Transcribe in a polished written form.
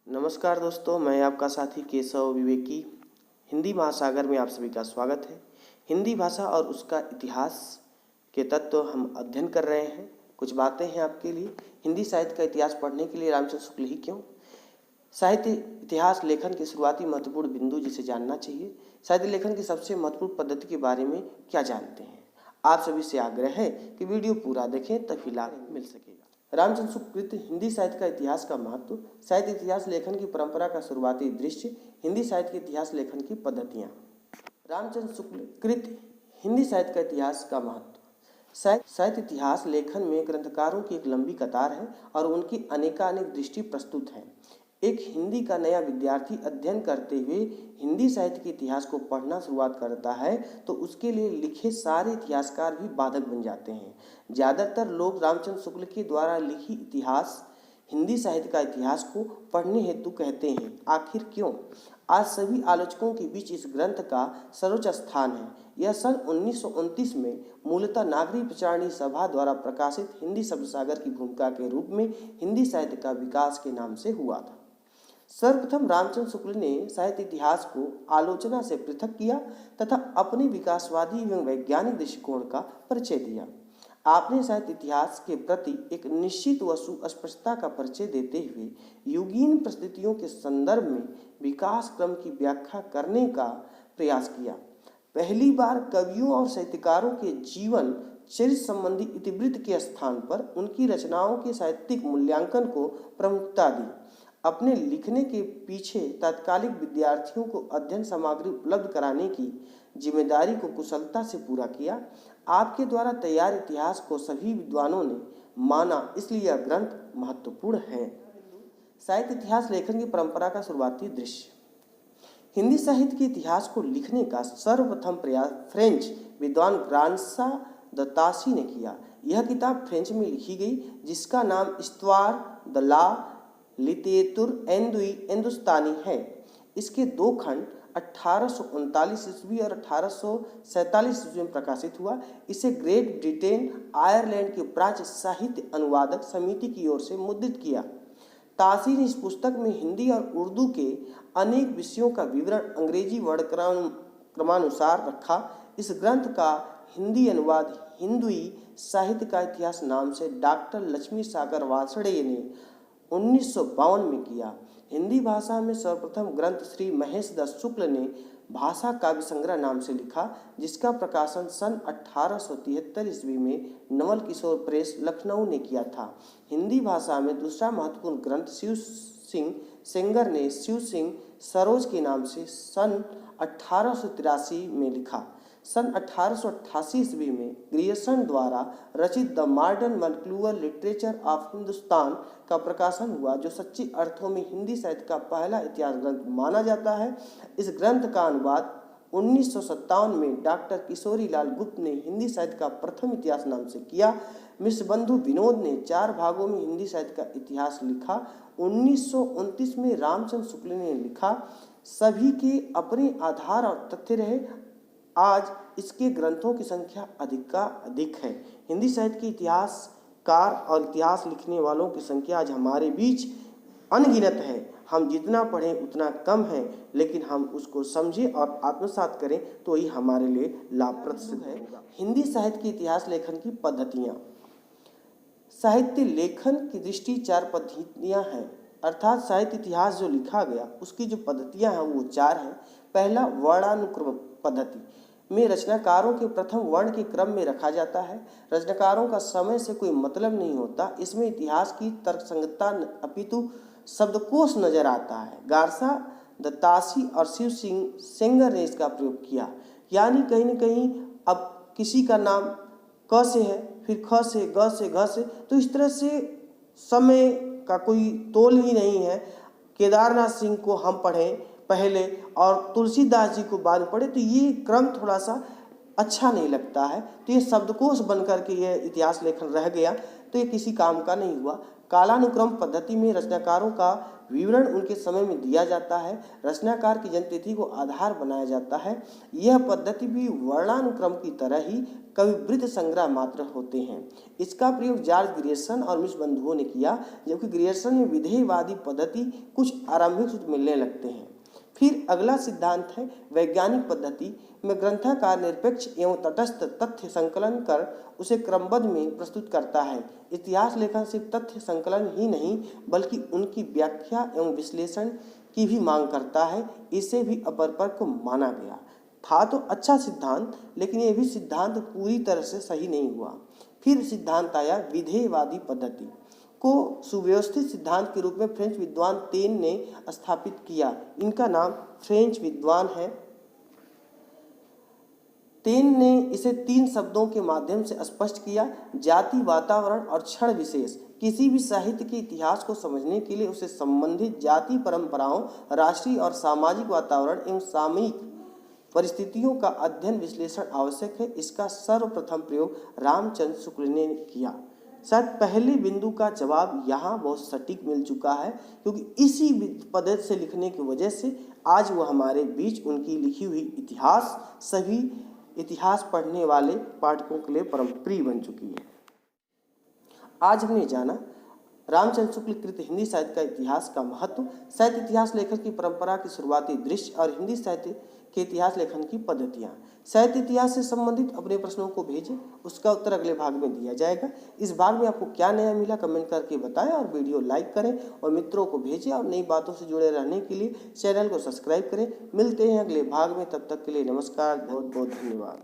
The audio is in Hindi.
नमस्कार दोस्तों, मैं आपका साथी केशव विवेकी। हिंदी महासागर में आप सभी का स्वागत है। हिंदी भाषा और उसका इतिहास के तत्व हम अध्ययन कर रहे हैं। कुछ बातें हैं आपके लिए। हिंदी साहित्य का इतिहास पढ़ने के लिए रामचंद्र शुक्ल ही क्यों? साहित्य इतिहास लेखन के शुरुआती महत्वपूर्ण बिंदु जिसे जानना चाहिए। साहित्य लेखन की सबसे महत्वपूर्ण पद्धति के बारे में क्या जानते हैं? आप सभी से आग्रह है कि वीडियो पूरा देखें, तभी लाभ मिल सकेगा। रामचंद्र शुक्ल कृत हिंदी साहित्य का इतिहास का महत्व, साहित्य इतिहास लेखन की परंपरा का शुरुआती दृश्य, हिंदी साहित्य के इतिहास लेखन की पद्धतियाँ। रामचंद्र शुक्ल कृत हिंदी साहित्य का इतिहास का महत्व। साहित्य इतिहास लेखन में ग्रंथकारों की एक लंबी कतार है और उनकी अनेकानेक दृष्टि प्रस्तुत है। एक हिंदी का नया विद्यार्थी अध्ययन करते हुए हिंदी साहित्य के इतिहास को पढ़ना शुरुआत करता है तो उसके लिए लिखे सारे इतिहासकार भी बाधक बन जाते हैं। ज़्यादातर लोग रामचंद्र शुक्ल के द्वारा लिखी इतिहास हिंदी साहित्य का इतिहास को पढ़ने हेतु कहते हैं। आखिर क्यों? आज सभी आलोचकों के बीच इस ग्रंथ का सर्वोच्च स्थान है। यह सन 1929 में मूलतः नागरिक प्रचारणी सभा द्वारा प्रकाशित हिंदी शब्दसागर की भूमिका के रूप में हिंदी साहित्य का विकास के नाम से हुआ था। सर्वप्रथम रामचंद्र शुक्ल ने साहित्य इतिहास को आलोचना से पृथक किया तथा अपने विकासवादी एवं वैज्ञानिक दृष्टिकोण का परिचय दिया। आपने साहित्य इतिहास के प्रति एक निश्चित व सुस्पष्टता का परिचय देते हुए युगीन परिस्थितियों के संदर्भ में विकास क्रम की व्याख्या करने का प्रयास किया। पहली बार कवियों और साहित्यकारों के जीवन चरित्र संबंधी इतिवृत्त के स्थान पर उनकी रचनाओं के साहित्यिक मूल्यांकन को प्रमुखता दी। अपने लिखने के पीछे तत्कालिक विद्यार्थियों को अध्ययन सामग्री उपलब्ध कराने की जिम्मेदारी को कुशलता से पूरा किया। आपके द्वारा तैयार इतिहास को सभी विद्वानों ने माना, इसलिए यह ग्रंथ महत्वपूर्ण है। साहित्य इतिहास लेखन की परंपरा का शुरुआती दृश्य। हिंदी साहित्य के इतिहास को लिखने का सर्वप्रथम प्रयास फ्रेंच विद्वान ग्रांसा द तासी ने किया। यह किताब फ्रेंच में लिखी गई, जिसका नाम इस्त्वार द ला लिटेरतुर हिंदुस्तानी है। इसके दो खंड 1839 ईस्वी और 1847 ईस्वी में प्रकाशित हुआ। इसे ग्रेट ब्रिटेन आयरलैंड के प्राच्य साहित्य अनुवादक समिति की ओर से मुद्रित किया। तासी ने इस पुस्तक में हिंदी और उर्दू के अनेक विषयों का विवरण अंग्रेजी वर्णक्रम क्रमानुसार रखा। इस ग्रंथ का हिंदी अनुवाद हिंदुई साहित्य का इतिहास नाम से डॉक्टर लक्ष्मी सागर वासड़े ने 1952 में किया। हिंदी भाषा में सर्वप्रथम ग्रंथ श्री महेश दत्त शुक्ल ने भाषा काव्य संग्रह नाम से लिखा, जिसका प्रकाशन सन 1873 ईस्वी में नवल किशोर प्रेस लखनऊ ने किया था। हिंदी भाषा में दूसरा महत्वपूर्ण ग्रंथ शिव सिंह सेंगर ने शिव सिंह सरोज के नाम से सन 1883 में लिखा। सन 1888 ईस्वी में ग्रियर्सन द्वारा रचित the modern vernacular literature of Hindustan का प्रकाशन हुआ, जो सच्चे अर्थों में हिंदी साहित्य का पहला इतिहास ग्रंथ माना जाता है। इस ग्रंथ का अनुवाद 1957 में डॉक्टर किशोरी लाल गुप्त ने हिंदी साहित्य का प्रथम इतिहास नाम से किया। मिश्र बंधु विनोद ने 4 भागों में हिंदी साहित्य का इतिहास लिखा। 1929 में रामचंद्र शुक्ल ने लिखा। सभी के अपने आधार और तथ्य रहे। आज इसके ग्रंथों की संख्या अधिक का अधिक है। हिंदी साहित्य के इतिहासकार और इतिहास लिखने वालों की संख्या आज हमारे बीच अनगिनत है। हम जितना पढ़ें उतना कम है, लेकिन हम उसको समझें और आत्मसात करें तो ये हमारे लिए लाभप्रद है। हिंदी साहित्य के इतिहास लेखन की पद्धतियाँ। साहित्य लेखन की दृष्टि 4 पद्धतियाँ हैं, अर्थात साहित्य इतिहास जो लिखा गया उसकी जो पद्धतियाँ हैं वो 4 हैं। पहला, वर्णानुक्रम पद्धति में रचनाकारों के प्रथम वर्ण के क्रम में रखा जाता है। रचनाकारों का समय से कोई मतलब नहीं होता। इसमें इतिहास की तर्कसंगतता अपितु शब्दकोश नजर आता है। गारसा द तासी और शिव सिंह सेंगर ने इसका प्रयोग किया, यानी कहीं न कहीं अब किसी का नाम क से है, फिर ख से, ग से, घ से, तो इस तरह से समय का कोई तोल ही नहीं है। केदारनाथ सिंह को हम पढ़ें पहले और तुलसीदास जी को बाद में पढ़े तो ये क्रम थोड़ा सा अच्छा नहीं लगता है। तो ये शब्दकोश बन करके ये इतिहास लेखन रह गया, तो ये किसी काम का नहीं हुआ। कालानुक्रम पद्धति में रचनाकारों का विवरण उनके समय में दिया जाता है। रचनाकार की जन्मतिथि को आधार बनाया जाता है। यह पद्धति भी वर्णानुक्रम की तरह ही कविवृत्त संग्रह मात्र होते हैं। इसका प्रयोग जॉर्ज ग्रियर्सन और मिश बंधुओं ने किया, जबकि ग्रियर्सन में विधेयवादी पद्धति कुछ आरंभिक सूत्र मिलने लगते हैं। फिर अगला सिद्धांत है वैज्ञानिक पद्धति में ग्रंथकार निरपेक्ष एवं तटस्थ तथ्य संकलन कर उसे क्रमबद्ध में प्रस्तुत करता है। इतिहास लेखन सिर्फ तथ्य संकलन ही नहीं बल्कि उनकी व्याख्या एवं विश्लेषण की भी मांग करता है। इसे भी अपरपक्ष माना गया था तो अच्छा सिद्धांत, लेकिन यह भी सिद्धांत पूरी तरह से सही नहीं हुआ। फिर सिद्धांत आया विधेयवादी पद्धति को सुव्यवस्थित सिद्धांत के रूप में फ्रेंच विद्वान तेन ने स्थापित किया। इनका नाम फ्रेंच विद्वान है। तेन ने इसे 3 शब्दों के माध्यम से स्पष्ट किया: जाति, वातावरण और क्षण विशेष। किसी भी साहित्य के इतिहास को समझने के लिए उसे संबंधित जाति परंपराओं, राष्ट्रीय और सामाजिक वातावरण एवं सामयिक परिस्थितियों का अध्ययन विश्लेषण आवश्यक है। इसका सर्वप्रथम प्रयोग रामचंद्र शुक्ल ने किया। शायद पहले बिंदु का जवाब यहाँ बहुत सटीक मिल चुका है, क्योंकि इसी पद्धति से लिखने की वजह से आज वह हमारे बीच उनकी लिखी हुई इतिहास सभी इतिहास पढ़ने वाले पाठकों के लिए परम प्रिय बन चुकी है। आज हमने जाना रामचंद्र शुक्ल कृत हिंदी साहित्य का इतिहास का महत्व, साहित्य इतिहास लेखन की परंपरा की शुरुआती दृश्य और हिंदी साहित्य के इतिहास लेखन की पद्धतियाँ। साहित्य इतिहास से संबंधित अपने प्रश्नों को भेजें, उसका उत्तर अगले भाग में दिया जाएगा। इस भाग में आपको क्या नया मिला कमेंट करके बताएं और वीडियो लाइक करें और मित्रों को भेजें और नई बातों से जुड़े रहने के लिए चैनल को सब्सक्राइब करें। मिलते हैं अगले भाग में, तब तक के लिए नमस्कार, बहुत बहुत धन्यवाद।